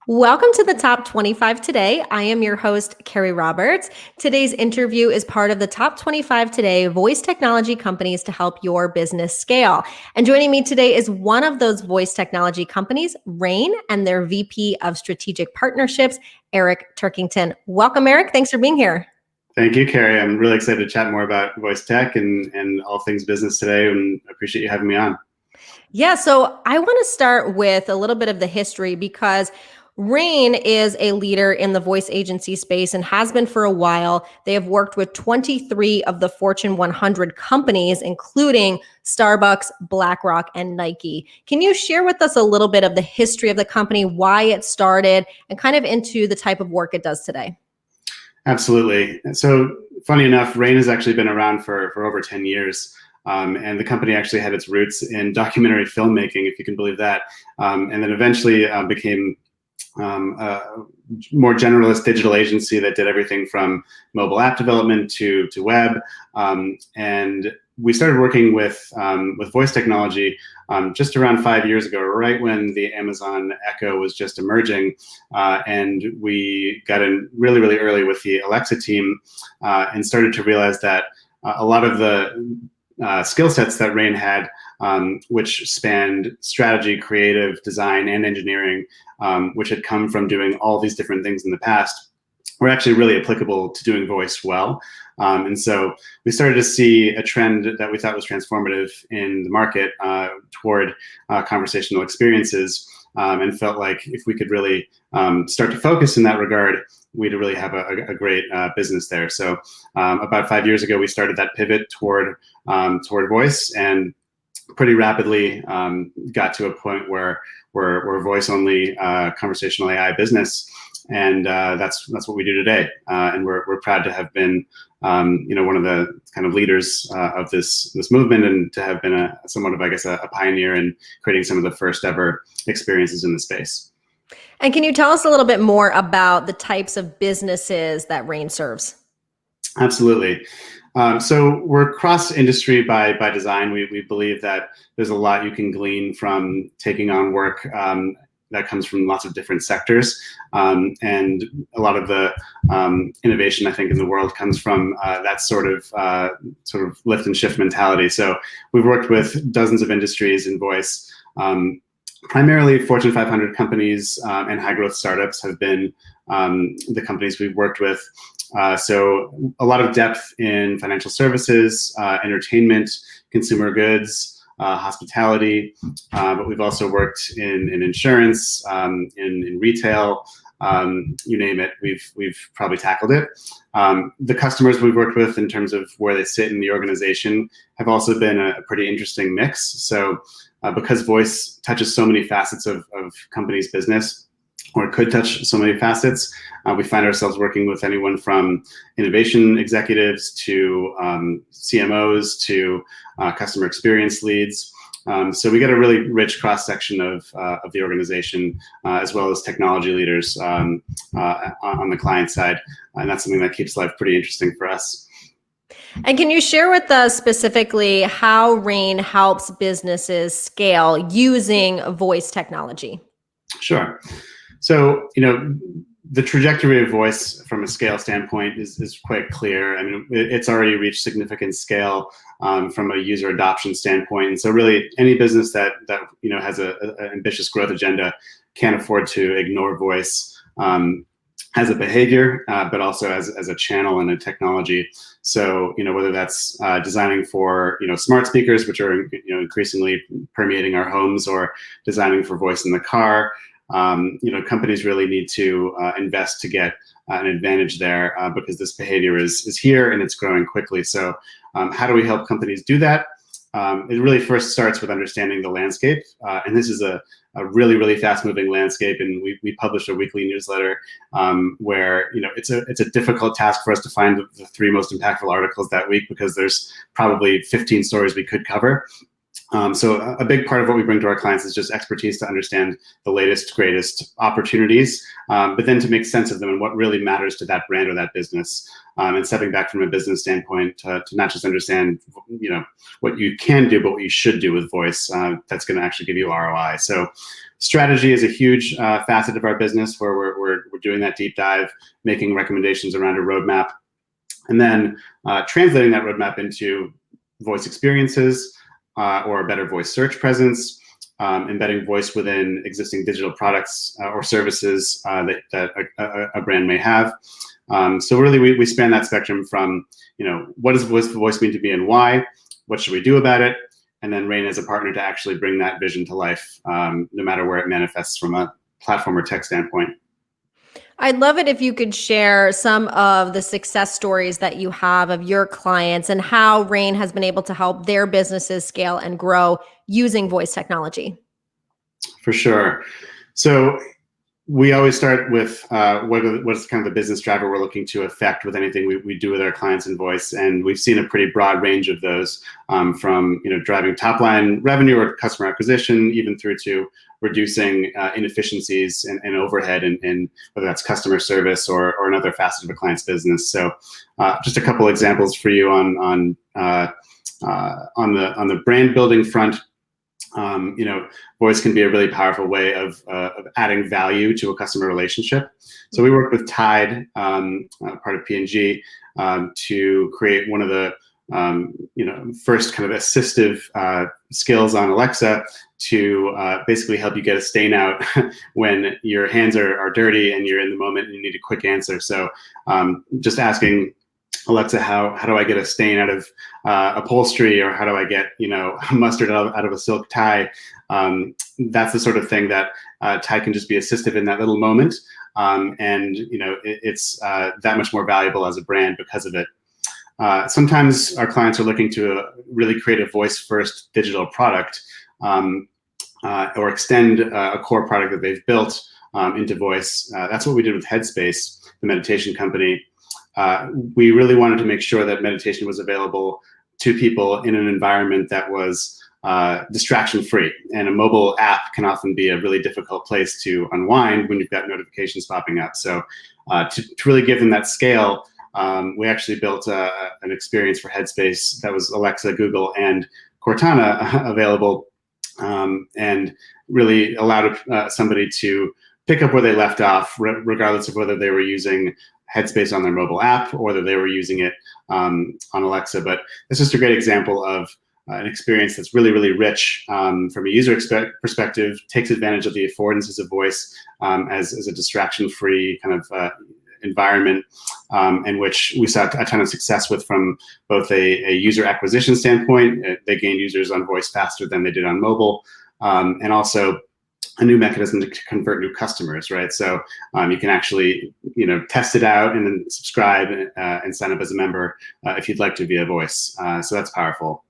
Welcome to the Top 25 Today. I am your host, Carrie Roberts. Today's interview is part of the Top 25 Today voice technology companies to help your business scale. And joining me today is one of those voice technology companies, Rain, and their VP of Strategic Partnerships, Eric Turkington. Welcome, Eric. Thanks for being here. Thank you, Carrie. I'm really excited to chat more about voice tech and all things business today, and I appreciate you having me on. Yeah, so I want to start with a little bit of the history because Rain is a leader in the voice agency space and has been for a while. They have worked with 23 of the Fortune 100 companies, including Starbucks, BlackRock, and Nike. Can you share with us a little bit of the history of the company, why it started, and kind of into the type of work it does today? Absolutely. So funny enough, Rain has actually been around for over 10 years. And the company actually had its roots in documentary filmmaking, if you can believe that, and then eventually became a more generalist digital agency that did everything from mobile app development to web. And we started working with voice technology just around 5 years ago, right when the Amazon Echo was just emerging. And we got in really, really early with the Alexa team and started to realize that a lot of the skill sets that Rain had, which spanned strategy, creative, design, and engineering, which had come from doing all these different things in the past, were actually really applicable to doing voice well. And so we started to see a trend that we thought was transformative in the market toward conversational experiences, and felt like if we could really start to focus in that regard, we'd really have a great business there. So about 5 years ago, we started that pivot toward voice, and pretty rapidly got to a point where we're voice only conversational AI business, and that's what we do today. And we're proud to have been one of the kind of leaders of this movement, and to have been somewhat of, I guess, a pioneer in creating some of the first ever experiences in the space. And can you tell us a little bit more about the types of businesses that Rain serves? Absolutely. So we're cross-industry by design. We believe that there's a lot you can glean from taking on work that comes from lots of different sectors. And a lot of the innovation, I think, in the world comes from that sort of lift and shift mentality. So we've worked with dozens of industries in voice. Primarily Fortune 500 companies and high growth startups have been the companies we've worked with. So a lot of depth in financial services, entertainment, consumer goods, hospitality, but we've also worked in insurance, in retail, you name it, we've probably tackled it. The customers we've worked with in terms of where they sit in the organization have also been a pretty interesting mix. So because voice touches so many facets of companies' business, or it could touch so many facets, we find ourselves working with anyone from innovation executives to CMOs to customer experience leads. So we get a really rich cross-section of the organization, as well as technology leaders on the client side. And that's something that keeps life pretty interesting for us. And can you share with us specifically how Rain helps businesses scale using voice technology? Sure. So, the trajectory of voice from a scale standpoint is quite clear. I mean, it's already reached significant scale from a user adoption standpoint. And so really any business that has an ambitious growth agenda can't afford to ignore voice as a behavior, but also as a channel and a technology. So, whether that's designing for, smart speakers, which are, increasingly permeating our homes, or designing for voice in the car, companies really need to invest to get an advantage there because this behavior is here and it's growing quickly. So how do we help companies do that? It really first starts with understanding the landscape. And this is a really, really fast moving landscape. And we publish a weekly newsletter where, it's a difficult task for us to find the 3 most impactful articles that week, because there's probably 15 stories we could cover. So a big part of what we bring to our clients is just expertise to understand the latest, greatest opportunities, but then to make sense of them and what really matters to that brand or that business. And stepping back from a business standpoint to not just understand, what you can do, but what you should do with voice. That's going to actually give you ROI. So strategy is a huge facet of our business where we're doing that deep dive, making recommendations around a roadmap, and then translating that roadmap into voice experiences, or a better voice search presence, embedding voice within existing digital products or services that a brand may have. So really, we span that spectrum from, what does voice mean to me and why? What should we do about it? And then Rain as a partner to actually bring that vision to life, no matter where it manifests from a platform or tech standpoint. I'd love it if you could share some of the success stories that you have of your clients and how Rain has been able to help their businesses scale and grow using voice technology. For sure. So we always start with what's kind of the business driver we're looking to affect with anything we do with our clients in voice. And we've seen a pretty broad range of those, from driving top line revenue or customer acquisition, even through to reducing inefficiencies and overhead, and whether that's customer service or another facet of a client's business. So just a couple examples for you on the brand building front. Voice can be a really powerful way of adding value to a customer relationship. So we worked with Tide, part of P&G, to create one of the first kind of assistive skills on Alexa to basically help you get a stain out when your hands are dirty and you're in the moment and you need a quick answer. So just asking Alexa, how do I get a stain out of upholstery, or how do I get mustard out of a silk tie? That's the sort of thing that Tide can just be assistive in that little moment, and it's that much more valuable as a brand because of it. Sometimes our clients are looking to really create a voice-first digital product, or extend a core product that they've built into voice. That's what we did with Headspace, the meditation company. We really wanted to make sure that meditation was available to people in an environment that was distraction-free. And a mobile app can often be a really difficult place to unwind when you've got notifications popping up. So to really give them that scale, we actually built an experience for Headspace that was Alexa, Google, and Cortana available, and really allowed somebody to pick up where they left off, regardless of whether they were using Headspace on their mobile app or whether they were using it on Alexa. But it's just a great example of an experience that's really, really rich from a user perspective, takes advantage of the affordances of voice as a distraction-free kind of environment, in which we saw a ton of success with from both a user acquisition standpoint. They gained users on voice faster than they did on mobile, and also a new mechanism to convert new customers, right? So you can actually, test it out and then subscribe and sign up as a member if you'd like to via voice. So that's powerful.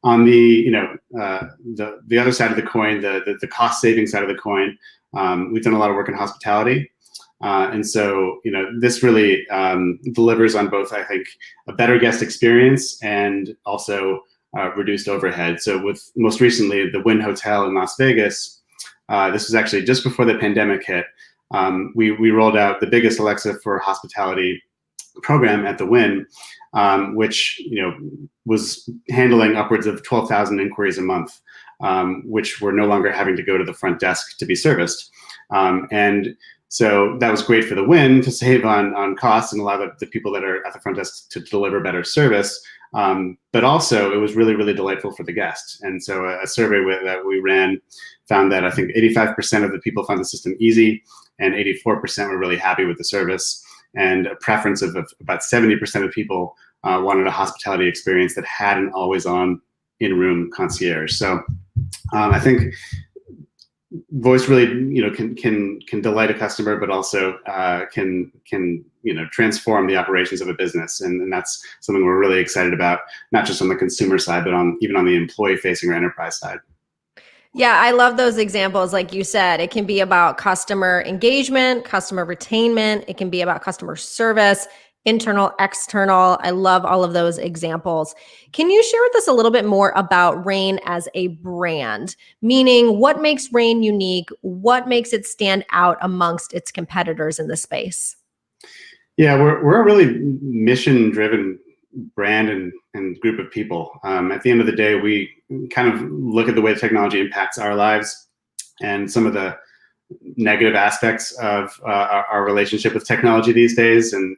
On the other side of the coin, the cost saving side of the coin, we've done a lot of work in hospitality. And so, this really delivers on both, I think, a better guest experience and also reduced overhead. So with most recently the Wynn Hotel in Las Vegas, this was actually just before the pandemic hit. We rolled out the biggest Alexa for hospitality program at the Wynn, which was handling upwards of 12,000 inquiries a month, which were no longer having to go to the front desk to be serviced. And so that was great for the Wynn to save on costs and allow the people that are at the front desk to deliver better service. But also it was really, really delightful for the guests. And so a survey that we ran found that I think 85% of the people found the system easy and 84% were really happy with the service. And a preference of about 70% of people wanted a hospitality experience that had an always-on in-room concierge. So I think voice really, can delight a customer, but also can transform the operations of a business, and that's something we're really excited about, not just on the consumer side, but even on the employee-facing or enterprise side. Yeah, I love those examples. Like you said, it can be about customer engagement, customer retainment. It can be about customer service. internal, external. I love all of those examples. Can you share with us a little bit more about Rain as a brand? Meaning, what makes Rain unique? What makes it stand out amongst its competitors in the space? Yeah, we're a really mission-driven brand and group of people. At the end of the day, we kind of look at the way technology impacts our lives and some of the negative aspects of our relationship with technology these days, and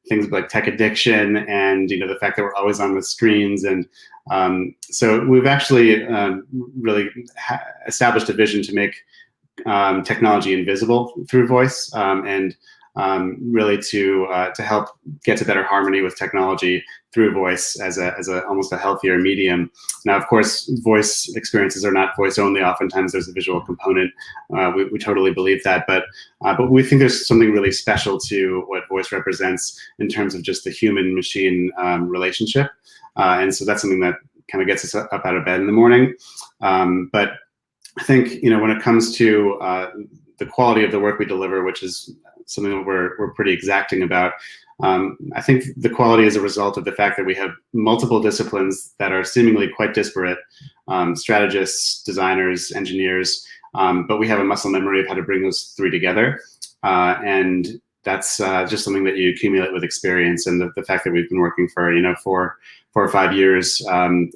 things like tech addiction, and the fact that we're always on with screens. And so we've actually really established a vision to make technology invisible through voice, and really to help get to better harmony with technology through voice as a almost a healthier medium. Now, of course, voice experiences are not voice only. Oftentimes, there's a visual component. We totally believe that, but we think there's something really special to what voice represents in terms of just the human-machine relationship, and so that's something that kind of gets us up out of bed in the morning. But I think when it comes to the quality of the work we deliver, which is something that we're pretty exacting about. I think the quality is a result of the fact that we have multiple disciplines that are seemingly quite disparate, strategists, designers, engineers, but we have a muscle memory of how to bring those three together. And that's just something that you accumulate with experience, and the fact that we've been working for 4 or 5 years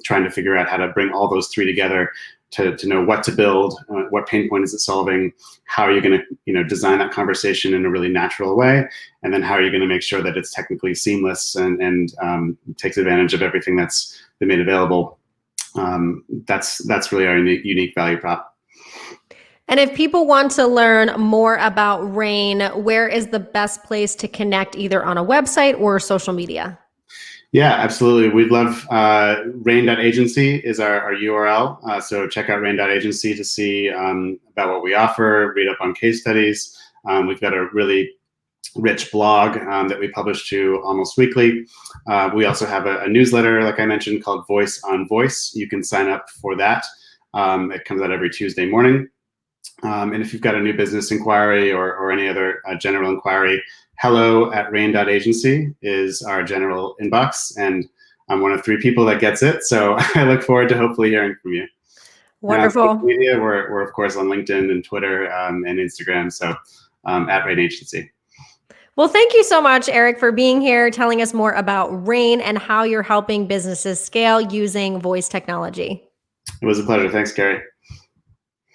trying to figure out how to bring all those three together to know what to build, what pain point is it solving, how are you going to design that conversation in a really natural way, and then how are you going to make sure that it's technically seamless and takes advantage of everything that's been made available. That's really our unique value prop. And if people want to learn more about Rain, where is the best place to connect, either on a website or social media? Yeah, absolutely. We'd love rain.agency is our URL. So check out rain.agency to see about what we offer, read up on case studies. We've got a really rich blog that we publish to almost weekly. We also have a newsletter, like I mentioned, called Voice on Voice. You can sign up for that. It comes out every Tuesday morning. And if you've got a new business inquiry or any other general inquiry, hello@rain.agency is our general inbox, and I'm one of 3 people that gets it. So I look forward to hopefully hearing from you. Wonderful. Social media, we're of course on LinkedIn and Twitter and Instagram. So at Rain Agency. Well, thank you so much, Eric, for being here, telling us more about Rain and how you're helping businesses scale using voice technology. It was a pleasure. Thanks, Carrie.